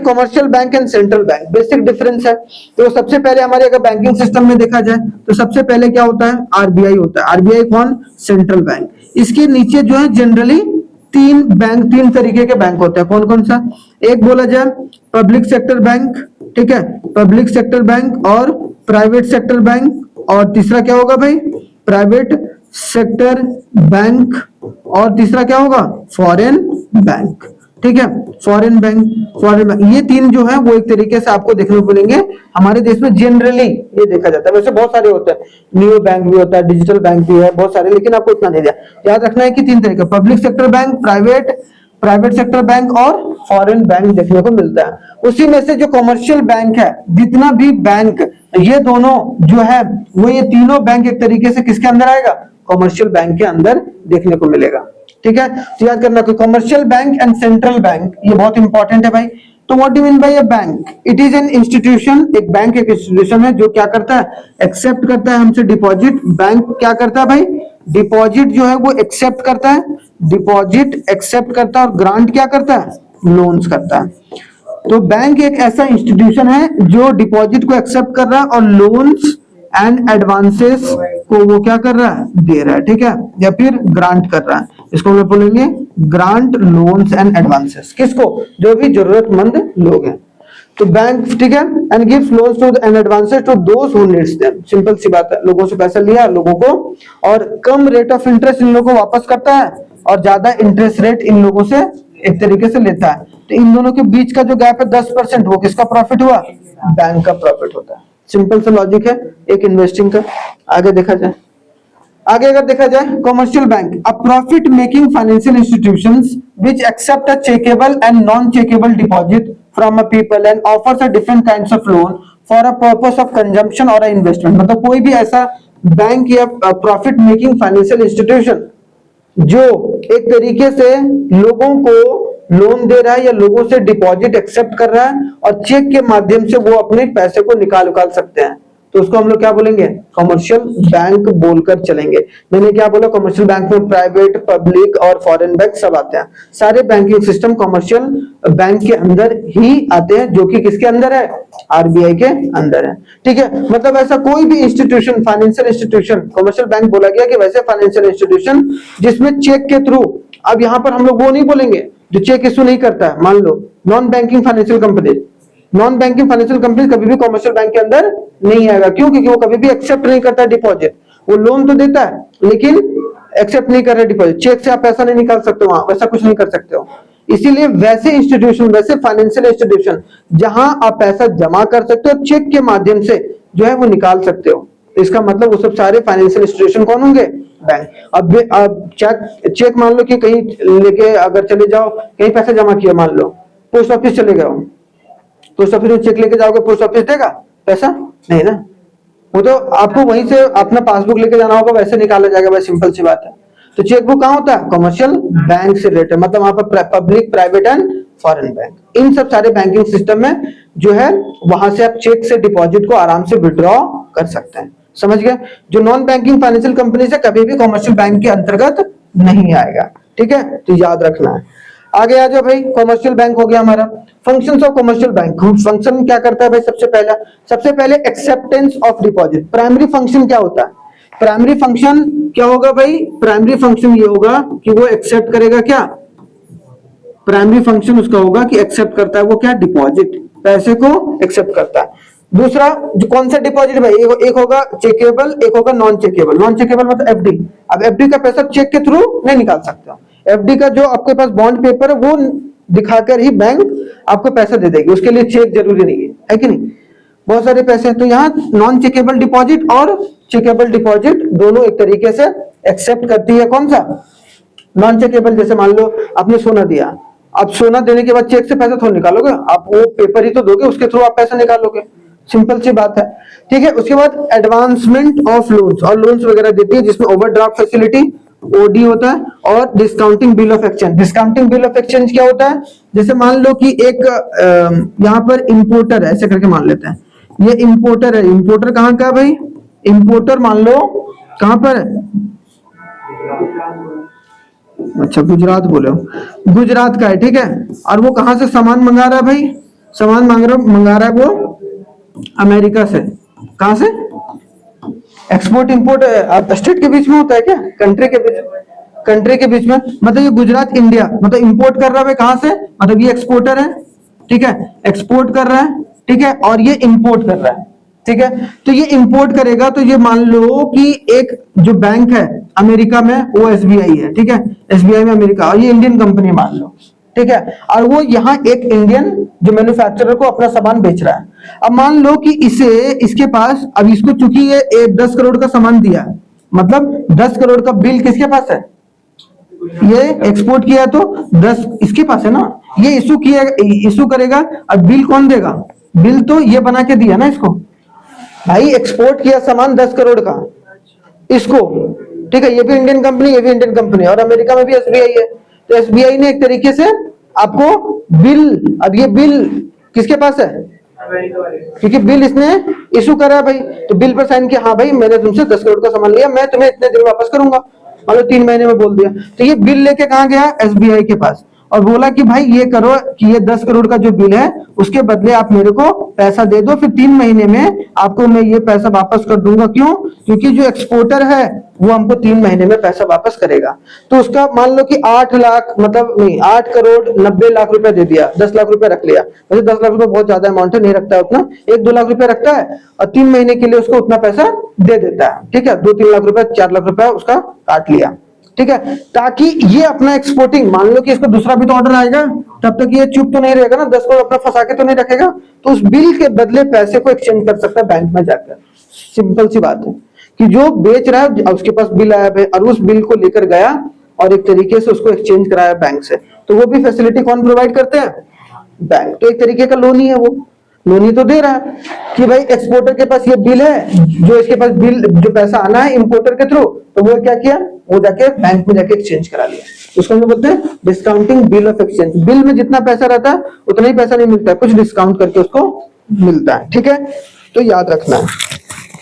Commercial bank and central bank basic difference है। तो सबसे पहले हमारे अगर बैंकिंग सिस्टम में देखा जाए तो सबसे पहले क्या होता है, आरबीआई होता है। आरबीआई कौन? Central bank. इसके नीचे जो है जनरली तीन तरीके के बैंक होते हैं। कौन कौन सा? एक बोला जाए पब्लिक सेक्टर बैंक, ठीक है, पब्लिक सेक्टर बैंक और प्राइवेट सेक्टर बैंक, और तीसरा क्या होगा भाई? प्राइवेट सेक्टर बैंक, और तीसरा क्या होगा? फॉरेन बैंक, ठीक है, फॉरेन बैंक। ये तीन जो है वो एक तरीके से आपको देखने को मिलेंगे हमारे देश में, जनरली ये देखा जाता है। वैसे बहुत सारे होते हैं, न्यू बैंक भी होता है, डिजिटल बैंक भी है, बहुत सारे, लेकिन आपको इतना नहीं दिया। याद रखना है कि तीन तरीके, public sector bank, private sector bank और फॉरेन बैंक देखने को मिलता है। उसी में से जो कमर्शियल बैंक है, जितना भी बैंक, ये दोनों जो है वो ये तीनों बैंक एक तरीके से किसके अंदर आएगा? कमर्शियल बैंक के अंदर देखने को मिलेगा, ठीक है। तो याद करना कि commercial bank and central bank ये बहुत इंपॉर्टेंट है भाई। तो what do mean by a bank? It is an institution, एक बैंक एक इंस्टीट्यूशन है जो क्या करता है? एक्सेप्ट करता है हमसे डिपॉजिट। बैंक क्या करता है भाई? डिपॉजिट जो है वो एक्सेप्ट करता है, डिपॉजिट एक्सेप्ट करता है, और ग्रांट क्या करता है? लोन्स करता है। तो बैंक एक ऐसा इंस्टीट्यूशन है जो डिपॉजिट को एक्सेप्ट कर रहा है और लोन्स एंड एडवांसेस को वो क्या कर रहा है? दे रहा है, ठीक है, या फिर ग्रांट कर रहा है। इसको हम बोलेंगे ग्रांट, लोन्स एंड एडवांसेस। किसको? जो भी जरूरतमंद लोग हैं। तो बैंक, ठीक है, and gives loans to and advances to those who needs them. Simple सी बात है, लोगों से पैसा लिया लोगों को, और कम रेट ऑफ इंटरेस्ट इन लोगों को वापस करता है, और ज्यादा इंटरेस्ट रेट इन लोगों से एक तरीके से लेता है। तो इन दोनों के बीच का जो गैप है 10%, वो किसका प्रॉफिट हुआ? बैंक का प्रॉफिट होता है। सिंपल सा लॉजिक है एक इन्वेस्टिंग का। आगे देखा जाए, आगे अगर देखा जाए, commercial bank a profit making financial institutions which accept a chequable and non chequable deposit from a people and offers a different kinds of loan for a purpose of consumption और investment. मतलब कोई भी ऐसा bank या profit making financial institution जो एक तरीके से लोगों को लोन दे रहा है या लोगों से डिपॉजिट एक्सेप्ट कर रहा है, और चेक के माध्यम से वो अपने पैसे को निकाल सकते हैं, तो उसको हम लोग क्या बोलेंगे? कमर्शियल बैंक बोलकर चलेंगे। मैंने क्या बोला? कमर्शियल बैंक में प्राइवेट, पब्लिक और फॉरेन बैंक सब आते हैं। सारे बैंकिंग सिस्टम कमर्शियल बैंक के अंदर ही आते हैं, जो कि किसके अंदर है? आरबीआई के अंदर है, ठीक है। मतलब ऐसा कोई भी institution, financial institution, commercial bank बोला गया कि वैसे फाइनेंशियल इंस्टीट्यूशन जिसमें चेक के थ्रू, अब यहां पर हम लोग वो नहीं बोलेंगे जो चेक इशू नहीं करता है। मान लो non banking financial company, non banking financial company कभी भी कमर्शियल बैंक के अंदर नहीं आएगा। क्यों? क्योंकि वो कभी भी एक्सेप्ट नहीं करता डिपॉजिट। वो लोन तो देता है लेकिन एक्सेप्ट नहीं कर रहा डिपॉजिट। चेक से आप पैसा नहीं निकाल सकते, वहां वैसा कुछ नहीं कर सकते हो। इसीलिए वैसे इंस्टीट्यूशन, वैसे फाइनेंशियल इंस्टीट्यूशन जहां आप पैसा जमा कर सकते हो, चेक के माध्यम से जो है वो निकाल सकते हो। इसका मतलब वो सब सारे फाइनेंशियल इंस्टीट्यूशन कौन होंगे? बैंक। अब चेक मान लो कि कहीं लेके अगर चले जाओ, कहीं पैसा जमा किया, मान लो पोस्ट ऑफिस चले गए, पोस्ट ऑफिस में चेक लेके जाओगे, पोस्ट ऑफिस देगा पैसा? नहीं ना, वो तो आपको वहीं से अपना पासबुक लेके जाना होगा, वैसे निकाला जाएगा। बस सिंपल सी बात है। तो चेकबुक कहाँ होता है? कमर्शियल बैंक से रिलेटेड, मतलब वहां पर public, private and foreign bank, इन सब सारे बैंकिंग सिस्टम में जो है वहां से आप चेक से डिपॉजिट को आराम से विड्रॉ कर सकते हैं। समझ गए? जो नॉन बैंकिंग फाइनेंशियल कंपनी से कभी भी कमर्शियल बैंक के अंतर्गत नहीं आएगा, ठीक है, तो याद रखना है। आगे आ जाओ भाई, कमर्शियल बैंक हो गया हमारा। Functions of commercial bank, function क्या करता है भाई? सबसे पहले acceptance of deposit. Primary function क्या होता है? प्राइमरी फंक्शन क्या होगा भाई? प्राइमरी फंक्शन ये होगा कि वो एक्सेप्ट करेगा क्या? प्राइमरी फंक्शन उसका होगा कि एक्सेप्ट करता है वो क्या? डिपॉजिट, पैसे को एक्सेप्ट करता है। दूसरा जो कौन सा डिपॉजिट भाई? एक होगा चेकेबल, एक होगा नॉन चेकेबल। नॉन चेकेबल मतलब एफडी। अब एफडी का पैसा चेक के थ्रू नहीं निकाल सकते हो। एफडी का जो आपके पास बॉन्ड पेपर है वो दिखाकर ही बैंक आपको पैसा दे देगी, उसके लिए चेक जरूरी नहीं है कि नहीं? बहुत सारे पैसे हैं। तो यहाँ नॉन चेकेबल डिपॉजिट और चेकेबल डिपॉजिट दोनों एक तरीके से एक्सेप्ट करती है। कौन सा? Non checkable. जैसे मान लो आपने सोना दिया, अब सोना देने के बाद चेक से पैसा थोड़ा निकालोगे, आप वो पेपर ही तो दोगे, उसके थ्रू आप पैसा निकालोगे। सिंपल सी बात है, ठीक है। उसके बाद एडवांसमेंट ऑफ लोन्स, और लोन्स वगैरह देती है जिसमें ओवरड्राफ्ट फैसिलिटी, ओडी होता है, और discounting bill of exchange. Discounting bill of exchange क्या होता है? जैसे मान लो कि एक यहाँ पर इंपोर्टर है, ऐसे करके मान लेते हैं, ये इंपोर्टर है। इंपोर्टर कहाँ का है भाई? इंपोर्टर मान लो कहाँ पर है? अच्छा, गुजरात बोले हो, गुजरात का है, ठीक है। और वो कहां से सामान मंगा रहा है भाई? सामान मंगा रहा है वो अमेरिका से। कहां से? एक्सपोर्ट इंपोर्ट स्टेट के बीच में होता है क्या? कंट्री के बीच में, मतलब ये गुजरात इंडिया, मतलब इंपोर्ट कर रहा है कहां से, मतलब ये एक्सपोर्टर है, ठीक है, एक्सपोर्ट कर रहा है, ठीक है, और ये इंपोर्ट कर रहा है, ठीक है। तो ये इंपोर्ट करेगा तो ये मान लो कि एक जो बैंक है अमेरिका में वो एसबीआई है, ठीक है, एसबीआई में अमेरिका, और ये इंडियन कंपनी मान लो, ठीक है, और वो यहाँ एक इंडियन जो मैन्युफैक्चरर को अपना सामान बेच रहा है। अब मान लो कि इसके पास, अब इसको चूंकि ये 10 करोड़ का सामान दिया है, मतलब 10 करोड़ का बिल किसके पास है? ये एक्सपोर्ट किया तो 10 इसके पास है ना, ये इशू करेगा, अब बिल कौन देगा? बिल तो ये बना के दिया ना इसको, भाई एक्सपोर्ट किया सामान 10 करोड़ का इसको, ठीक है, ये भी इंडियन कंपनी, ये भी इंडियन कंपनी, और अमेरिका में भी एसबीआई है, तो एसबीआई ने एक तरीके से आपको बिल, अब ये बिल किसके पास है? क्योंकि बिल इसने इशू करा है भाई, तो बिल पर साइन किया, हाँ भाई मैंने तुमसे 10 करोड़ का सामान लिया, मैं तुम्हें इतने दिन में वापस करूंगा, मान लो 3 महीने में बोल दिया, तो ये बिल लेके कहां गया? एसबीआई के पास, और बोला कि भाई ये करो कि ये 10 करोड़ का जो बिल है उसके बदले आप मेरे को पैसा दे दो, फिर 3 महीने में आपको मैं ये पैसा वापस कर दूंगा। क्यों? क्योंकि जो एक्सपोर्टर है वो हमको 3 महीने में पैसा वापस करेगा। तो उसका मान लो कि 8 लाख, मतलब नहीं 8 करोड़ 90 लाख रुपए दे दिया, 10 लाख रुपए रख लिया, वैसे 10 लाख रुपए बहुत ज्यादा अमाउंट है, नहीं रखता है उतना, 1-2 लाख रुपए रखता है और 3 महीने के लिए उसको उतना पैसा दे देता है, ठीक है, 2-3 लाख रुपए 4 लाख रुपए उसका काट लिया, ठीक है, ताकि ये अपना एक्सपोर्टिंग, मान लो कि इसको दूसरा भी तो ऑर्डर आएगा, तब तक ये चुप तो नहीं रहेगा ना, 10 करोड़ अपना फंसा के तो नहीं रखेगा, तो उस बिल के बदले पैसे को एक्सचेंज कर सकता है बैंक में जाकर। सिंपल सी बात है कि जो बेच रहा है उसके पास बिल आया है और उस बिल को लेकर गया और एक तरीके से उसको एक्सचेंज कराया बैंक से, तो वो भी फैसिलिटी कौन प्रोवाइड करते हैं? बैंक। तो एक तरीके का लोन ही है, वो लोन ही तो दे रहा है कि भाई एक्सपोर्टर के पास ये बिल है, जो इसके पास बिल जो पैसा आना है इंपोर्टर के थ्रू, तो वो क्या किया, वो जाके बैंक में जाके एक्सचेंज करा लिया, उसको हम बोलते हैं discounting bill of exchange. Bill में जितना पैसा रहता है उतना ही पैसा नहीं मिलता है, कुछ डिस्काउंट करके उसको मिलता है, ठीक है, तो याद रखना है।